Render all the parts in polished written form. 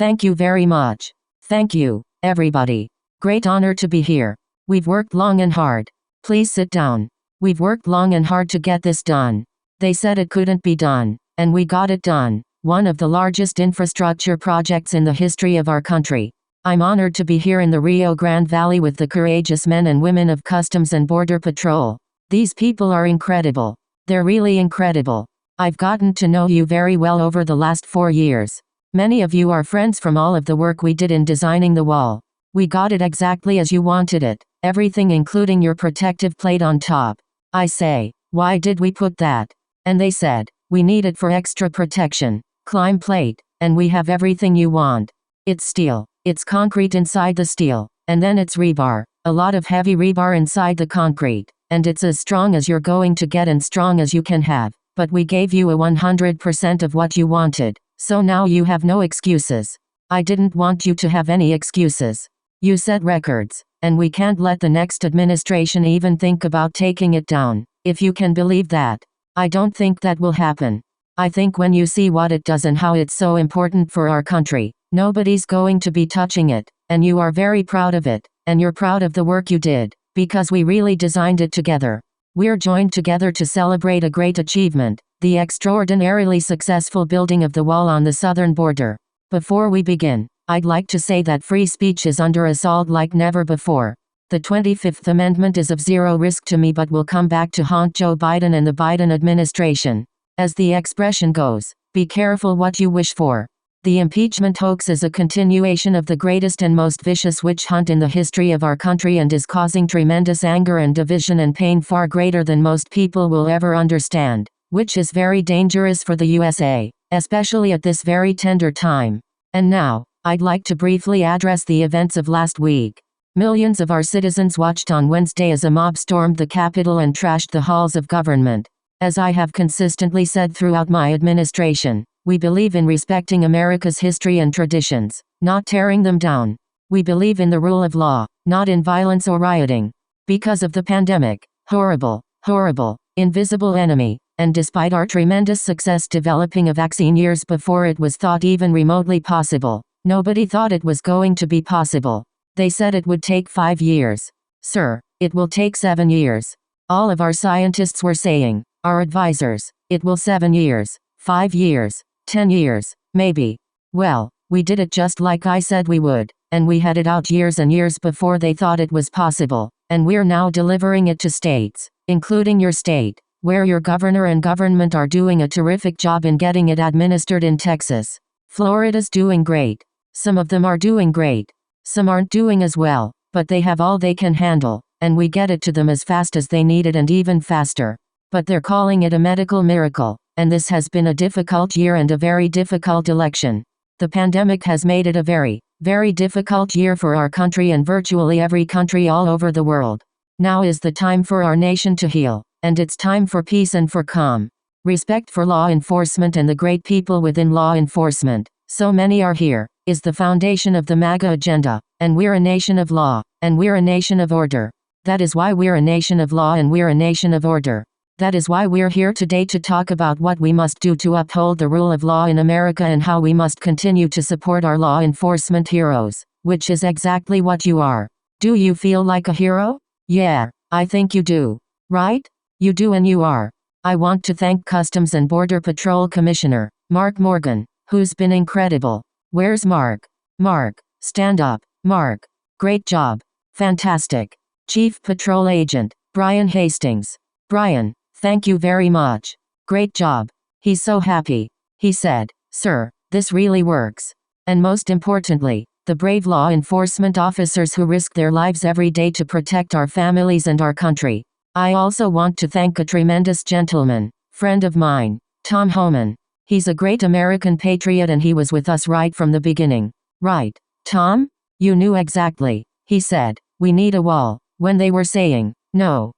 Thank you very much. Thank you, everybody. Great honor to be here. We've worked long and hard. Please sit down. We've worked long and hard to get this done. They said it couldn't be done, and we got it done. One of the largest infrastructure projects in the history of our country. I'm honored to be here in the Rio Grande Valley with the courageous men and women of Customs and Border Patrol. These people are incredible. They're really incredible. I've gotten to know you very well over the last 4 years. Many of you are friends from all of the work we did in designing the wall. We got it exactly as you wanted it, everything including your protective plate on top. I say, why did we put that? And they said, we need it for extra protection. Climb plate, and we have everything you want. It's steel. It's concrete inside the steel, and then it's rebar, a lot of heavy rebar inside the concrete, and it's as strong as you're going to get and strong as you can have, but we gave you a 100% of what you wanted, so now you have no excuses. I didn't want you to have any excuses. You set records, and we can't let the next administration even think about taking it down, if you can believe that. I don't think that will happen. I think when you see what it does and how it's so important for our country, nobody's going to be touching it, and you are very proud of it, and you're proud of the work you did, because we really designed it together. We're joined together to celebrate a great achievement, the extraordinarily successful building of the wall on the southern border. Before we begin, I'd like to say that free speech is under assault like never before. The 25th Amendment is of zero risk to me but will come back to haunt Joe Biden and the Biden administration. As the expression goes, be careful what you wish for. The impeachment hoax is a continuation of the greatest and most vicious witch hunt in the history of our country and is causing tremendous anger and division and pain far greater than most people will ever understand, which is very dangerous for the USA, especially at this very tender time. And now, I'd like to briefly address the events of last week. Millions of our citizens watched on Wednesday as a mob stormed the Capitol and trashed the halls of government. As I have consistently said throughout my administration, we believe in respecting America's history and traditions, not tearing them down. We believe in the rule of law, not in violence or rioting. Because of the pandemic, horrible, invisible enemy, and despite our tremendous success developing a vaccine years before it was thought even remotely possible, nobody thought it was going to be possible. They said it would take 5 years. Sir, it will take 7 years. All of our scientists were saying, our advisors, it will 7 years, 5 years, 10 years, maybe. Well, we did it just like I said we would, and we had it out years and years before they thought it was possible, and we're now delivering it to states, including your state, where your governor and government are doing a terrific job in getting it administered in Texas. Florida's doing great. Some of them are doing great. Some aren't doing as well, but they have all they can handle, and we get it to them as fast as they need it and even faster. But they're calling it a medical miracle, and this has been a difficult year and a very difficult election. The pandemic has made it a very, very difficult year for our country and virtually every country all over the world. Now is the time for our nation to heal, and it's time for peace and for calm. Respect for law enforcement and the great people within law enforcement, so many are here, is the foundation of the MAGA agenda, and we're a nation of law, and we're a nation of order. That is why we're a nation of law and we're a nation of order. That is why we're here today to talk about what we must do to uphold the rule of law in America and how we must continue to support our law enforcement heroes, which is exactly what you are. Do you feel like a hero? Yeah, I think you do. Right? You do and you are. I want to thank Customs and Border Patrol Commissioner, Mark Morgan, who's been incredible. Where's Mark? Mark, stand up. Mark, great job. Fantastic. Chief Patrol Agent, Brian Hastings. Brian, thank you very much. Great job. He's so happy. He said, sir, this really works. And most importantly, the brave law enforcement officers who risk their lives every day to protect our families and our country. I also want to thank a tremendous gentleman, friend of mine, Tom Homan. He's a great American patriot and he was with us right from the beginning. Right, Tom? You knew exactly. He said, we need a wall, when they were saying, no,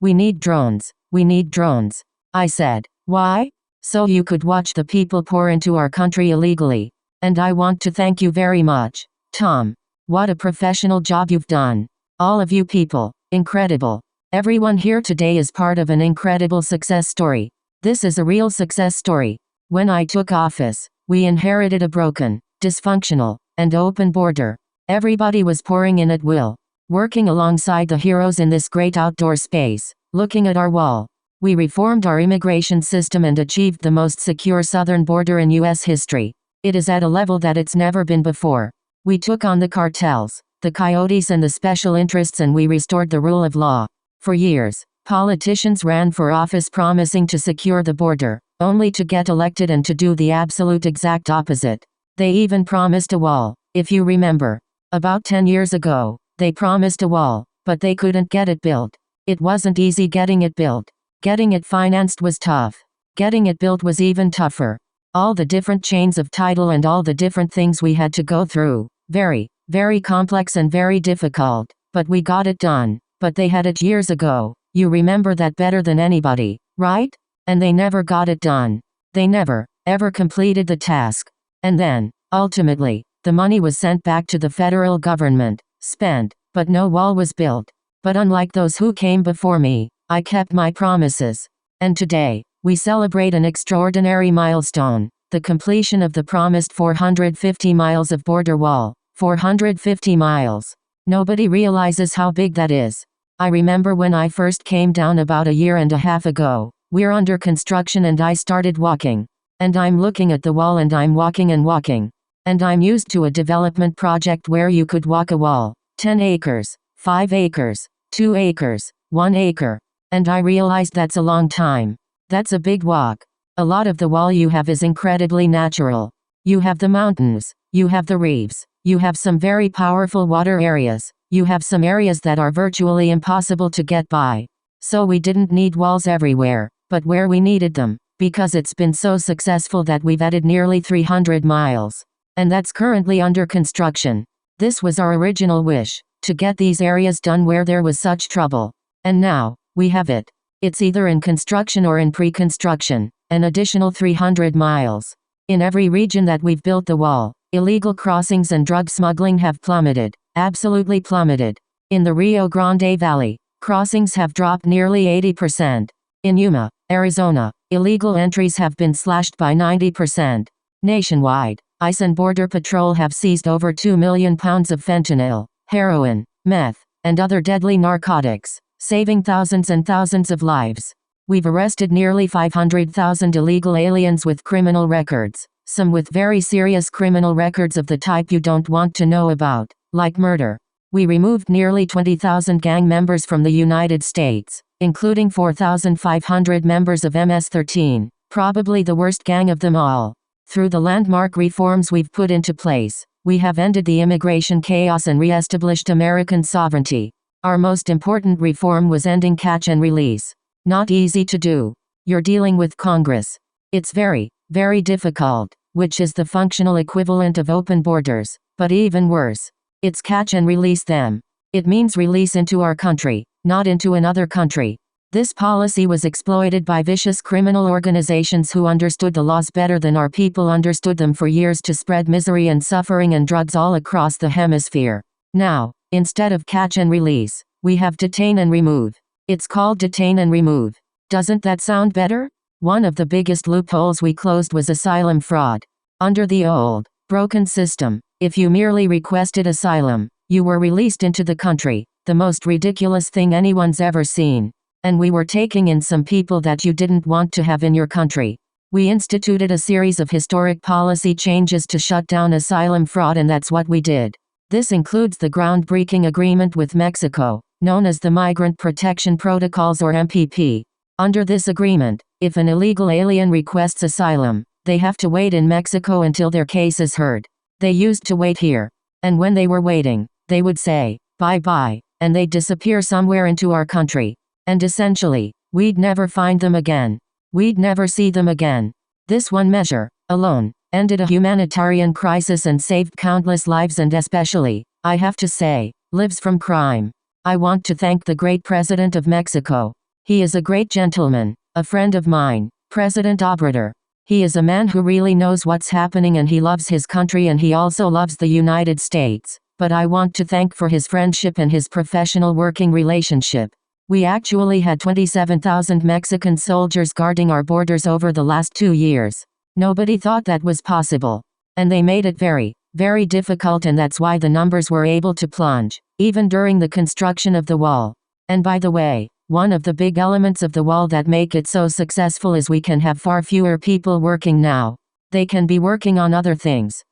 we need drones. We need drones. I said, why? So you could watch the people pour into our country illegally. And I want to thank you very much, Tom. What a professional job you've done. All of you people, incredible. Everyone here today is part of an incredible success story. This is a real success story. When I took office, we inherited a broken, dysfunctional, and open border. Everybody was pouring in at will, working alongside the heroes in this great outdoor space. Looking at our wall, we reformed our immigration system and achieved the most secure southern border in U.S. history. It is at a level that it's never been before. We took on the cartels, the coyotes and the special interests, and we restored the rule of law. For years, politicians ran for office promising to secure the border, only to get elected and to do the absolute exact opposite. They even promised a wall, if you remember. About 10 years ago, they promised a wall, but they couldn't get it built. It wasn't easy getting it built. Getting it financed was tough. Getting it built was even tougher. All the different chains of title and all the different things we had to go through. Very, very complex and very difficult. But we got it done. But they had it years ago. You remember that better than anybody, right? And they never got it done. They never, ever completed the task. And then, ultimately, the money was sent back to the federal government, spent, but no wall was built. But unlike those who came before me, I kept my promises. And today, we celebrate an extraordinary milestone, the completion of the promised 450 miles of border wall. 450 miles. Nobody realizes how big that is. I remember when I first came down about a year and a half ago. We're under construction and I started walking. And I'm looking at the wall and I'm walking and walking. And I'm used to a development project where you could walk a wall. 10 acres, 5 acres, 2 acres, 1 acre. And I realized that's a long time. That's a big walk. A lot of the wall you have is incredibly natural. You have the mountains. You have the reefs. You have some very powerful water areas. You have some areas that are virtually impossible to get by. So we didn't need walls everywhere, but where we needed them, because it's been so successful that we've added nearly 300 miles. And that's currently under construction. This was our original wish, to get these areas done where there was such trouble. And now, we have it. It's either in construction or in pre-construction, an additional 300 miles. In every region that we've built the wall, illegal crossings and drug smuggling have plummeted, absolutely plummeted. In the Rio Grande Valley, crossings have dropped nearly 80%. In Yuma, Arizona, illegal entries have been slashed by 90%. Nationwide, ICE and Border Patrol have seized over 2 million pounds of fentanyl, heroin, meth, and other deadly narcotics, saving thousands and thousands of lives. We've arrested nearly 500,000 illegal aliens with criminal records, some with very serious criminal records of the type you don't want to know about, like murder. We removed nearly 20,000 gang members from the United States, including 4,500 members of MS-13, probably the worst gang of them all. Through the landmark reforms we've put into place, we have ended the immigration chaos and re-established American sovereignty. Our most important reform was ending catch and release. Not easy to do. You're dealing with Congress. It's very, very difficult, which is the functional equivalent of open borders, but even worse. It's catch and release them. It means release into our country, not into another country. This policy was exploited by vicious criminal organizations who understood the laws better than our people understood them for years to spread misery and suffering and drugs all across the hemisphere. Now, instead of catch and release, we have detain and remove. It's called detain and remove. Doesn't that sound better? One of the biggest loopholes we closed was asylum fraud. Under the old, broken system, if you merely requested asylum, you were released into the country, the most ridiculous thing anyone's ever seen. And we were taking in some people that you didn't want to have in your country. We instituted a series of historic policy changes to shut down asylum fraud, and that's what we did. This includes the groundbreaking agreement with Mexico, known as the Migrant Protection Protocols or MPP. Under this agreement, if an illegal alien requests asylum, they have to wait in Mexico until their case is heard. They used to wait here. And when they were waiting, they would say, bye-bye, and they'd disappear somewhere into our country. And essentially, we'd never find them again. We'd never see them again. This one measure, alone, ended a humanitarian crisis and saved countless lives, and especially, I have to say, lives from crime. I want to thank the great President of Mexico. He is a great gentleman, a friend of mine, President Obrador. He is a man who really knows what's happening, and he loves his country, and he also loves the United States. But I want to thank for his friendship and his professional working relationship. We actually had 27,000 Mexican soldiers guarding our borders over the last 2 years. Nobody thought that was possible. And they made it very, very difficult, and that's why the numbers were able to plunge, even during the construction of the wall. And by the way, one of the big elements of the wall that make it so successful is we can have far fewer people working now. They can be working on other things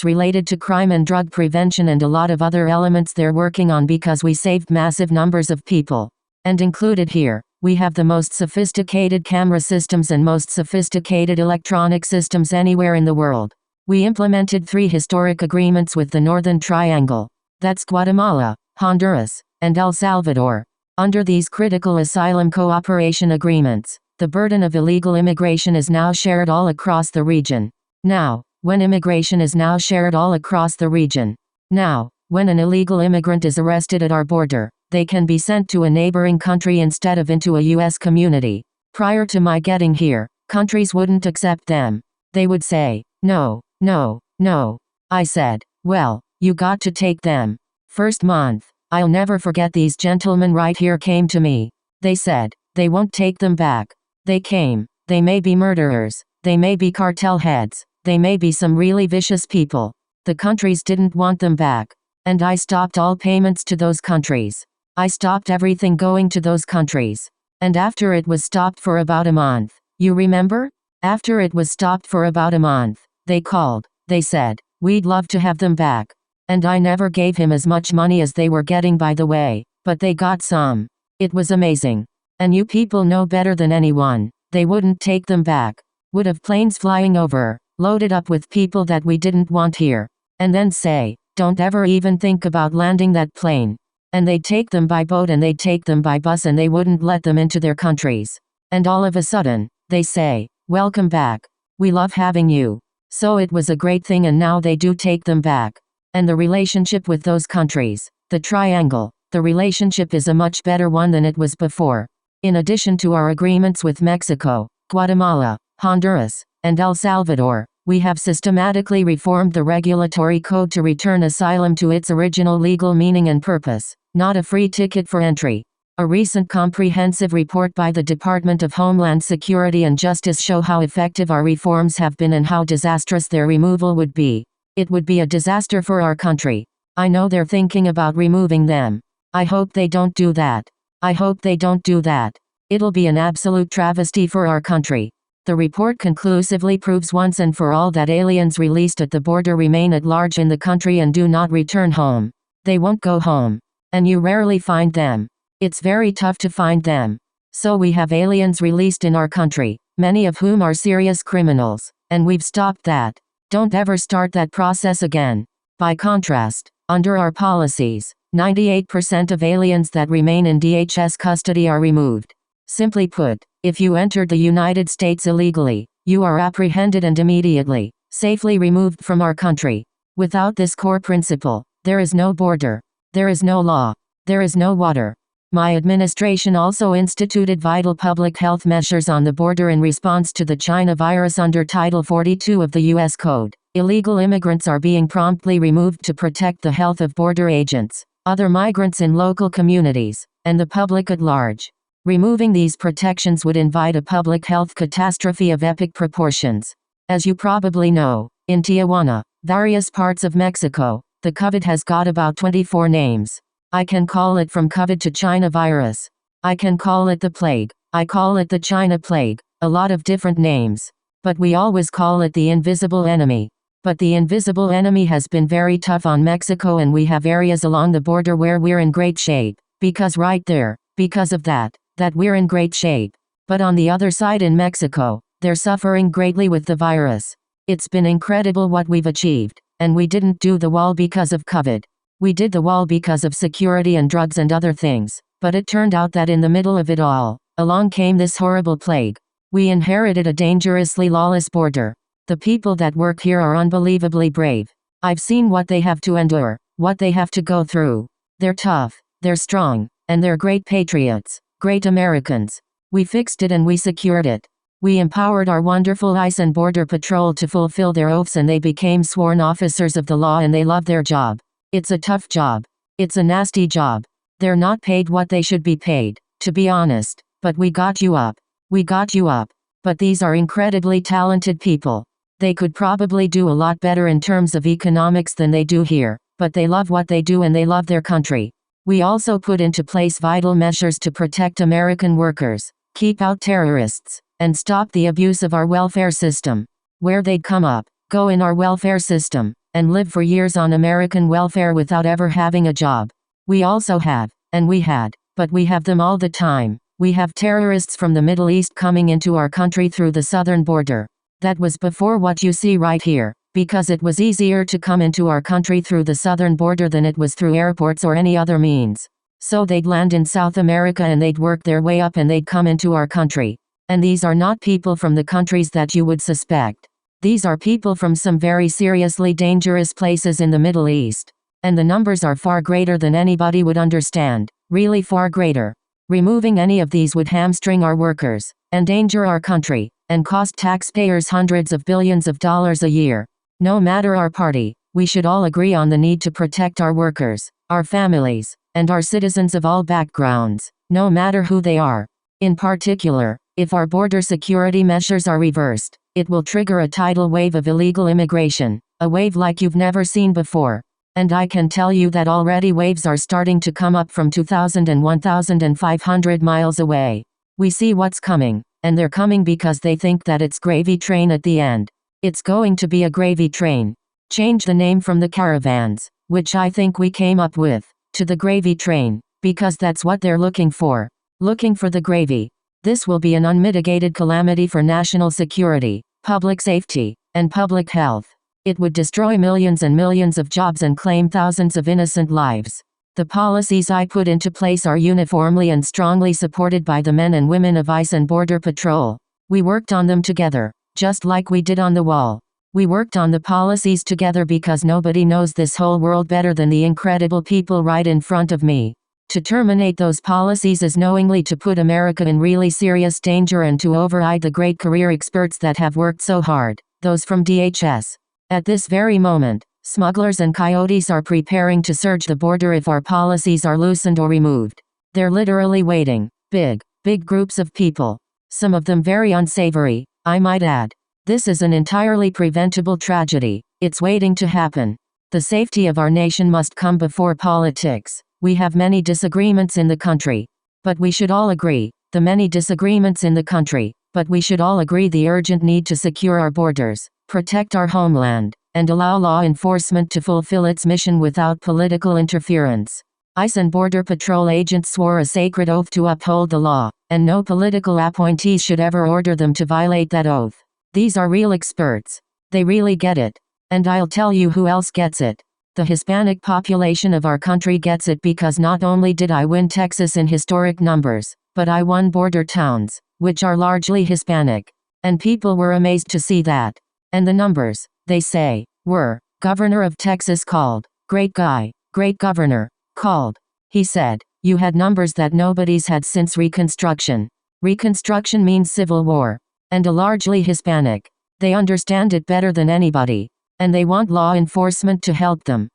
related to crime and drug prevention and a lot of other elements they're working on, because we saved massive numbers of people. And included here, we have the most sophisticated camera systems and most sophisticated electronic systems anywhere in the world. We implemented 3 historic agreements with the Northern Triangle. That's Guatemala, Honduras, and El Salvador. Under these critical asylum cooperation agreements, the burden of illegal immigration is now shared all across the region. Now, when immigration is now shared all across the region. Now, when an illegal immigrant is arrested at our border, they can be sent to a neighboring country instead of into a U.S. community. Prior to my getting here, countries wouldn't accept them. They would say, no, no, no. I said, well, you got to take them. First month, I'll never forget, these gentlemen right here came to me. They said, they won't take them back. They came. They may be murderers. They may be cartel heads. They may be some really vicious people. The countries didn't want them back. And I stopped all payments to those countries. I stopped everything going to those countries. And after it was stopped for about a month, you remember? After it was stopped for about a month, they called. They said, we'd love to have them back. And I never gave him as much money as they were getting, by the way, but they got some. It was amazing. And you people know better than anyone, they wouldn't take them back. Would have planes flying over, loaded up with people that we didn't want here. And then say, don't ever even think about landing that plane. And they'd take them by boat and they'd take them by bus and they wouldn't let them into their countries. And all of a sudden, they say, welcome back. We love having you. So it was a great thing, and now they do take them back. And the relationship with those countries, the triangle, the relationship is a much better one than it was before. In addition to our agreements with Mexico, Guatemala, Honduras, and El Salvador, we have systematically reformed the regulatory code to return asylum to its original legal meaning and purpose, not a free ticket for entry. A recent comprehensive report by the Department of Homeland Security and Justice show how effective our reforms have been and how disastrous their removal would be. It would be a disaster for our country. I know they're thinking about removing them. I hope they don't do that. I hope they don't do that. It'll be an absolute travesty for our country. The report conclusively proves once and for all that aliens released at the border remain at large in the country and do not return home. They won't go home. And you rarely find them. It's very tough to find them. So we have aliens released in our country, many of whom are serious criminals, and we've stopped that. Don't ever start that process again. By contrast, under our policies, 98% of aliens that remain in DHS custody are removed. Simply put, if you entered the United States illegally, you are apprehended and immediately, safely removed from our country. Without this core principle, there is no border. There is no law. There is no water. My administration also instituted vital public health measures on the border in response to the China virus under Title 42 of the U.S. Code. Illegal immigrants are being promptly removed to protect the health of border agents, other migrants in local communities, and the public at large. Removing these protections would invite a public health catastrophe of epic proportions. As you probably know, in Tijuana, various parts of Mexico, the COVID has got about 24 names. I can call it from COVID to China virus. I can call it the plague. I call it the China plague. A lot of different names. But we always call it the invisible enemy. But the invisible enemy has been very tough on Mexico, and we have areas along the border where we're in great shape. Because right there, because of that we're in great shape. But on the other side in Mexico, they're suffering greatly with the virus. It's been incredible what we've achieved. And we didn't do the wall because of COVID. We did the wall because of security and drugs and other things, but it turned out that in the middle of it all, along came this horrible plague. We inherited a dangerously lawless border. The people that work here are unbelievably brave. I've seen what they have to endure, what they have to go through. They're tough, they're strong, and they're great patriots, great Americans. We fixed it and we secured it. We empowered our wonderful ICE and Border Patrol to fulfill their oaths, and they became sworn officers of the law, and they love their job. It's a tough job. It's a nasty job. They're not paid what they should be paid, to be honest, but we got you up. We got you up. But these are incredibly talented people. They could probably do a lot better in terms of economics than they do here, but they love what they do and they love their country. We also put into place vital measures to protect American workers, keep out terrorists, and stop the abuse of our welfare system. Where they'd come up, go in our welfare system, and live for years on American welfare without ever having a job. We also have, and we had, but we have them all the time. We have terrorists from the Middle East coming into our country through the southern border. That was before what you see right here, because it was easier to come into our country through the southern border than it was through airports or any other means. So they'd land in South America and they'd work their way up and they'd come into our country. And these are not people from the countries that you would suspect. These are people from some very seriously dangerous places in the Middle East. And the numbers are far greater than anybody would understand, really far greater. Removing any of these would hamstring our workers, endanger our country, and cost taxpayers hundreds of billions of dollars a year. No matter our party, we should all agree on the need to protect our workers, our families, and our citizens of all backgrounds, no matter who they are. In particular, if our border security measures are reversed, it will trigger a tidal wave of illegal immigration, a wave like you've never seen before. And I can tell you that already waves are starting to come up from 2,000 and 1,500 miles away. We see what's coming, and they're coming because they think that it's gravy train at the end. It's going to be a gravy train. Change the name from the caravans, which I think we came up with, to the gravy train, because that's what they're looking for. Looking for the gravy. This will be an unmitigated calamity for national security, public safety, and public health. It would destroy millions and millions of jobs and claim thousands of innocent lives. The policies I put into place are uniformly and strongly supported by the men and women of ICE and Border Patrol. We worked on them together, just like we did on the wall. We worked on the policies together because nobody knows this whole world better than the incredible people right in front of me. To terminate those policies is knowingly to put America in really serious danger and to override the great career experts that have worked so hard, those from DHS. At this very moment, smugglers and coyotes are preparing to surge the border if our policies are loosened or removed. They're literally waiting. Big groups of people. Some of them very unsavory, I might add. This is an entirely preventable tragedy. It's waiting to happen. The safety of our nation must come before politics. We have many disagreements in the country. But we should all agree, the many disagreements in the country, but we should all agree the urgent need to secure our borders, protect our homeland, and allow law enforcement to fulfill its mission without political interference. ICE and Border Patrol agents swore a sacred oath to uphold the law, and no political appointees should ever order them to violate that oath. These are real experts. They really get it. And I'll tell you who else gets it. The Hispanic population of our country gets it because not only did I win Texas in historic numbers, but I won border towns, which are largely Hispanic. And people were amazed to see that. And the numbers, they say, were, Governor of Texas called, great guy, great governor, called. He said, you had numbers that nobody's had since Reconstruction. Reconstruction means Civil War. And a largely Hispanic. They understand it better than anybody. And they want law enforcement to help them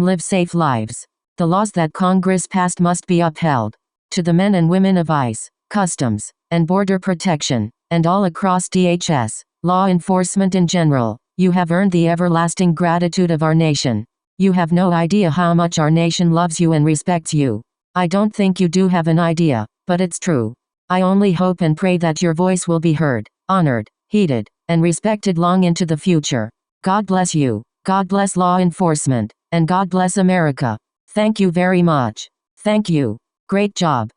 live safe lives. The laws that Congress passed must be upheld. To the men and women of ICE, Customs, and Border Protection, and all across DHS, law enforcement in general, you have earned the everlasting gratitude of our nation. You have no idea how much our nation loves you and respects you. I don't think you do have an idea, but it's true. I only hope and pray that your voice will be heard, honored, heeded, and respected long into the future. God bless you, God bless law enforcement, and God bless America. Thank you very much. Thank you. Great job.